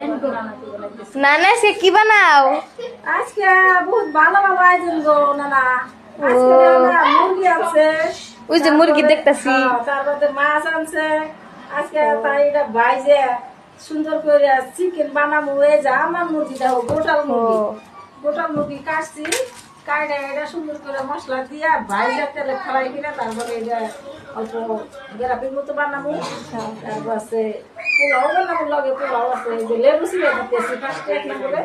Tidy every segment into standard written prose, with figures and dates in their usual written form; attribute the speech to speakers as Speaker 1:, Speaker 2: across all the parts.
Speaker 1: না না সে কি বানাও
Speaker 2: আজকে বহুত ভালো ভালো আয়োজন গো নানা। আজকে মুরগি আছে,
Speaker 1: ওই যে মুরগি দেখতেছি,
Speaker 2: তারপরে মাছ আনছে আজকে। তাই এটা ভাইজে সুন্দর করে চিকেন বানাবো। এই যে আমার মুরগিটা গোটাল মুরগি, গোটাল মুরগি কাটছি, কাটে এটা সুন্দর করে মশলা দিয়া ভাইজা তেলে ফ্রাই কিনা তারপরে এটা অল্প গ্রাফির মতো বানাবো। তারপর আছে পোলাও বানাবো, লগে পোলাও আছে। এই যে লেবু ছিঁড়ে দিতেছি ফার্স্টে এক নম্বরে,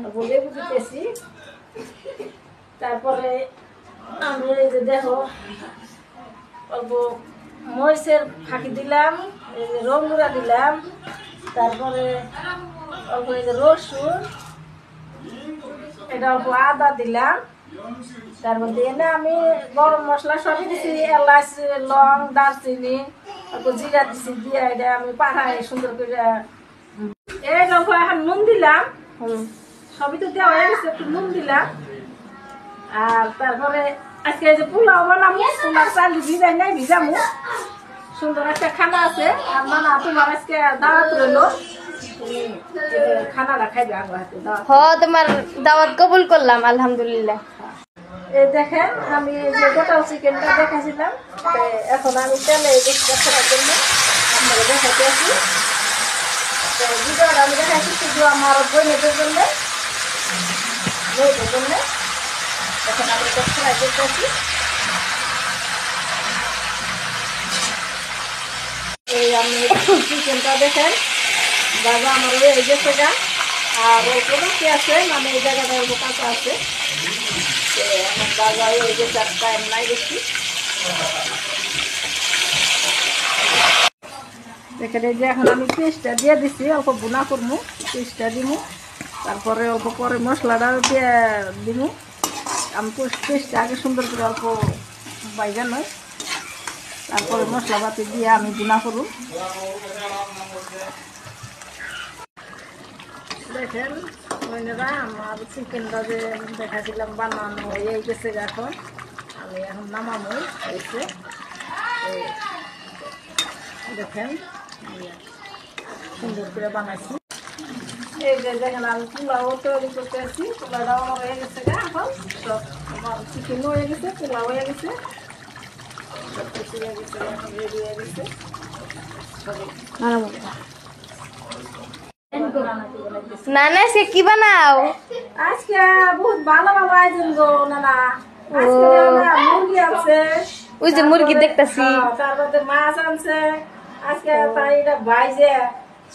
Speaker 2: তারপর লেবু দিতেছি। তারপরে আমি এই যে দেখো অল্প মরিচের ফাঁকি দিলাম, এই যে রং গুঁড়া দিলাম, তারপরে অল্প এই যে রসুন, এটা অল্প আদা দিলাম। তারপর দিয়ে না আমি গরম মশলা সবই দিছি, এলাচ, লং, দারচিনি, অল্প জিরা দিছি, দিয়ে এটা আমি পাঠাই সুন্দর করে। এই অল্প এখন নুন দিলাম, সবই তো দেওয়া হয়ে গেছে, একটু নুন দিলাম। আর তারপরে আজকে এই যে পোলাও বানাবো, পোলাও চাল ভিজাই নাই, ভিজামু। সুন্দর একটা খানা আছে। আর নানা তোমার আজকে দাওয়াত রইলো, খানাটা খাইবে আমার হাতে।
Speaker 1: তোমার দাওয়াত কবুল করলাম আলহামদুলিল্লাহ।
Speaker 2: এই দেখেন আমি এই যে গোটাল চিকেনটা দেখাছিলাম, এখন আমি তেলে করার জন্য আপনারা দেখাতে আছি। ভিডিওটা আমি দেখাচ্ছি শুধু আমার বইনের জন্য, মেয়েদের জন্য। এখন আমি এটা ফ্রাই করতে আছি। এই আমি চিকেনটা দেখেন বাবা আমার এই যে সেটা, আর ওই প্রোডাক্টে আছে, মানে এই জায়গাটা অল্প কাঁচা আছে। আমার বাবা এই যে টাইম নাই বেশি। দেখেন এই যে এখন আমি পেস্টটা দিয়ে দিচ্ছি, অল্প বোনা করবো, পেস্টটা দিব। তারপরে অল্প পরে মশলাটা দিয়ে দিব। আমি পেস্টটা আগে সুন্দর করে অল্প বাইজা নয়, তারপরে মশলাপাতি দিয়ে আমি বোনা করব। দেখেন বোনেরা আমার চিকেনটা যে দেখাছিলাম বানানো হয়ে গেছে। এখন আমি এখন নামাবো এসে। দেখেন সুন্দর করে বানাইছি। এই যে দেখেন আমি পোলাও তৈরি করতে আসছি, পোলাওটাও আমার হয়ে গেছে। এখন সব আমার চিকেনও হয়ে গেছে, পোলাও হয়ে গেছে, সব কিছু হয়ে গেছে, এখন রেডি হয়ে গেছে।
Speaker 1: না না সে কি বানাও
Speaker 2: আজকে বহুত ভালো ভালো আয়োজন গো নানা। আজকে মুরগি আছে,
Speaker 1: ওই যে মুরগি দেখতেছি,
Speaker 2: তারপরে মাছ আনছে আজকে। তাই এটা ভাইজে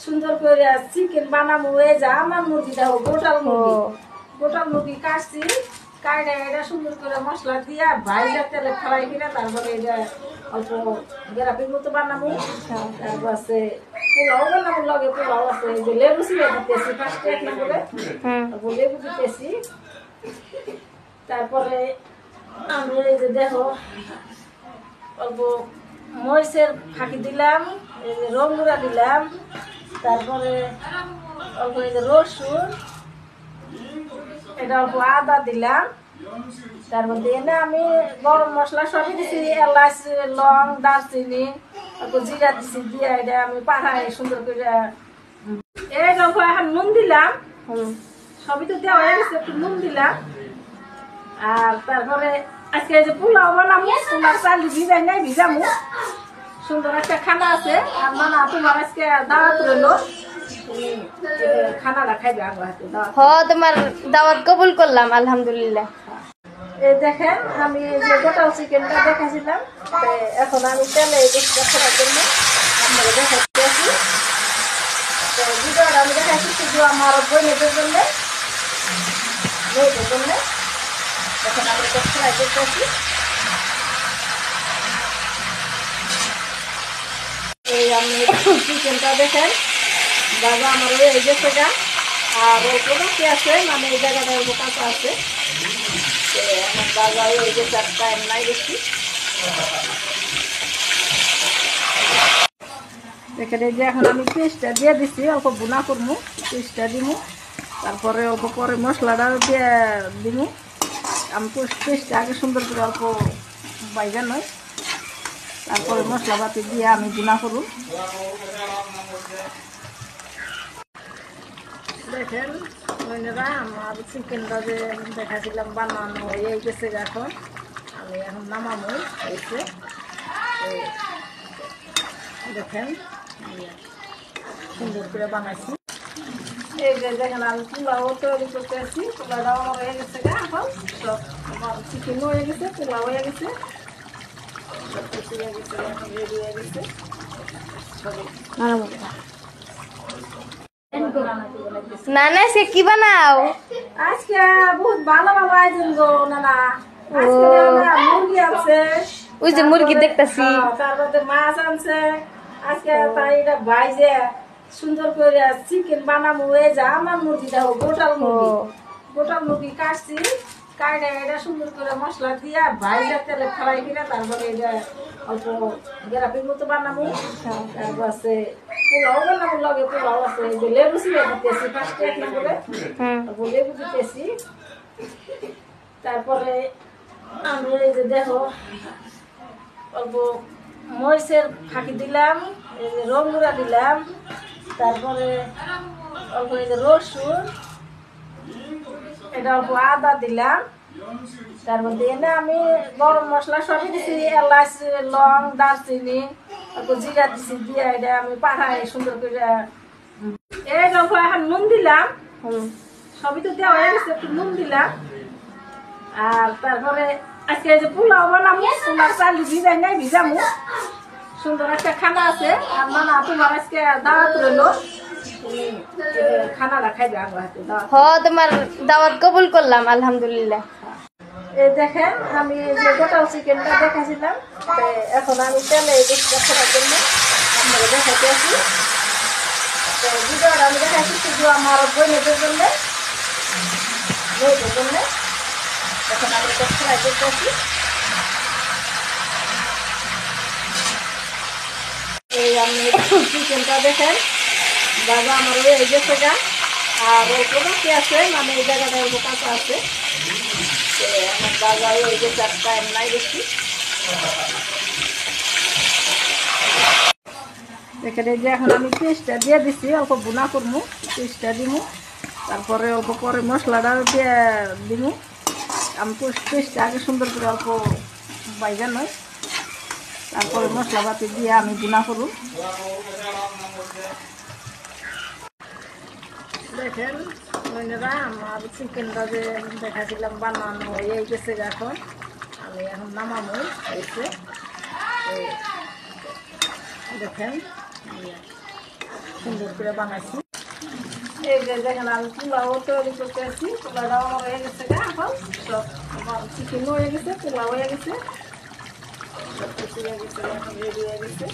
Speaker 2: সুন্দর করে চিকেন বানাবো। এই যে আমার মুরগিটা গোটাল মুরগি, গোটাল মুরগি কাটছি, কাটে এটা সুন্দর করে মশলা দিয়া ভাইজা তেলে ফ্রাই কিনা তারপরে এটা অল্প গ্রাফির মতো বানাবো। তারপর আছে পোলাও বানাবো, লগে পোলাও আছে। এই যে লেবু ছিঁড়ে দিতেছি ফার্স্টে এক নম্বরে, তারপর লেবু দিতেছি। তারপরে আমি এই যে দেখো অল্প মরিচের ফাঁকি দিলাম, এই যে রং গুঁড়া দিলাম, তারপরে অল্প এই যে রসুন, এটা অল্প আদা দিলাম। তারপর দিয়ে না আমি গরম মশলা সবই দিছি, এলাচ, লং, দারচিনি, অল্প জিরা দিছি, দিয়ে এটা আমি পাঠাই সুন্দর করে। এই অল্প এখন নুন দিলাম, সবই তো দেওয়া হয়ে গেছে, একটু নুন দিলাম। আর তারপরে আজকে এই যে পোলাও বানাবো, পোলাও চাল ভিজাই নাই, ভিজামু। সুন্দর একটা খানা আছে। আর নানা তোমার আজকে দাওয়াত রইলো, খানাটা খাইবে আমার হাতে।
Speaker 1: তোমার দাওয়াত কবুল করলাম আলহামদুলিল্লাহ।
Speaker 2: এই দেখেন আমি এই যে গোটাল চিকেনটা দেখাছিলাম, এখন আমি তেলে করার জন্য আপনারা দেখাচ্ছি আছি। ভিডিওটা আমি দেখাচ্ছি শুধু আমার বইনের জন্য, মেয়েদের জন্য। এখন আমি এটা ফ্রাই করতেছি। এই আমি চিকেনটা দেখেন বাবা আমার এই যে সেটা, আর ওই প্রোডাক্টে আছে, মানে এই জায়গাটা অল্প কাঁচা আছে। আমার বাবা এই যে টাইম নাই বেশি। দেখেন এই যে এখন আমি পেস্টটা দিয়ে দিচ্ছি, অল্প বোনা করবো, পেস্টটা দিব। তারপরে অল্প পরে মশলাটা দিয়ে দিব। আমি পেস্টটা আগে সুন্দর করে অল্প বাইজা নয়, তারপরে মশলাপাতি দিয়ে আমি বোনা করব। দেখেন বোনেরা, আমার চিকেনটা যে দেখাছিলাম বানানো হয়ে গেছে। এখন আমি এখন নামাবো। এসে দেখেন সুন্দর করে বানাইছি। এই যে দেখেন আমি পোলাও তৈরি করতে আসছি। পোলাওটা আমার হয়ে গেছে। এখন সব আমার চিকেন হয়ে গেছে, পোলাও হয়ে গেছে, সব কিছু হয়ে গেছে। এখন রেডি হয়ে গেছে।
Speaker 1: না না সে কি বানাও?
Speaker 2: আজকে বহুত ভালো ভালো আয়োজন গো নানা। আজকে না মুরগি আছে,
Speaker 1: ওই যে মুরগি দেখতাছি।
Speaker 2: তারপরে মাছ আনছে। আজকে তাই এটা ভাইজে সুন্দর করে চিকেন বানাবো। এই যে আমার মুরগিটা গোটাল মুরগি, গোটাল মুরগি কাটছি। কাটে এটা সুন্দর করে মশলা দিয়া ভাইজা তেলে ফ্রাই করে তারপরে এটা অল্প গ্রাফির মতো বানাবো। তারপর আছে পোলাও বানাবো, লগে পোলাও আছে। এই যে লেবু ছিঁড়ে দিতেছি ফার্স্টে এক নম্বরে, তারপর লেবু দিতেছি। তারপরে আমি এই যে দেখো অল্প মরিচের ফাঁকি দিলাম, এই যে রং গুঁড়া দিলাম, তারপরে অল্প এই যে রসুন, এটা অল্প আদা দিলাম। তারপর দিয়ে না আমি গরম মশলা সবই দিছি, এলাচ, লং, দারচিনি, তারপর জিরা দিছি। দিয়ে এটা আমি পাঠাই সুন্দর করে। এই অল্প এখন নুন দিলাম, সবই তো দেওয়া হয়ে গেছে, একটু নুন দিলাম। আর তারপরে আজকে এই যে পোলাও বানাবো, পোলাও চাল ভিজাই নাই, ভিজামু। সুন্দর একটা খানা আছে। আর নানা তোমার আজকে দাওয়াত রইলো, তুমি খানাটা খাইবে আমার হাতে দাওয়াত।
Speaker 1: হ, তোমার দাওয়াত কবুল করলাম আলহামদুলিল্লাহ।
Speaker 2: এই দেখেন আমি এই যে গোটাল চিকেনটা দেখাছিলাম, এখন আমি তেলে দেখার জন্য আপনাকে দেখাতে আসি। ভিডিওটা আমি দেখাচ্ছি শুধু আমার বোনেদের জন্য, মেয়েদের জন্য। এখন আমি এটা ফ্রাই করতে আসি। এই আমি চিকেনটা দেখেন বাবা আমার এই গেছে গা। আর ওই কোথাতে আছে মানে এই জায়গাটা ওর কাছে আছে। আমার বাবা ওই যে চারটা নাই বেশি। এখানে যে এখন আমি পেস্টটা দিয়ে দিচ্ছি, অল্প বোনা করবো, পেস্টটা দিব। তারপরে অল্প পরে মশলাটা দিয়ে দিব। আমি পেস্টটা আগে সুন্দর করে অল্প বাইজা নয়, তারপরে মশলাপাতি দিয়ে আমি বোনা করব। দেখেন বোনেরা, আমার চিকেনটা যে দেখাছিলাম বানানো হয়ে গেছে। এখন আমি এখন নামাবো। এসে দেখেন সুন্দর করে বানাইছি। এই যে দেখেন আমি পোলাও তৈরি করতে আসছি। পোলাওটা আমার হয়ে গেছে। এখন সব আমার চিকেন হয়ে গেছে, পোলাও হয়ে গেছে, সব কিছু হয়ে গেছে। এখন রেডি হয়ে গেছে।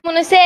Speaker 1: মনে হচ্ছে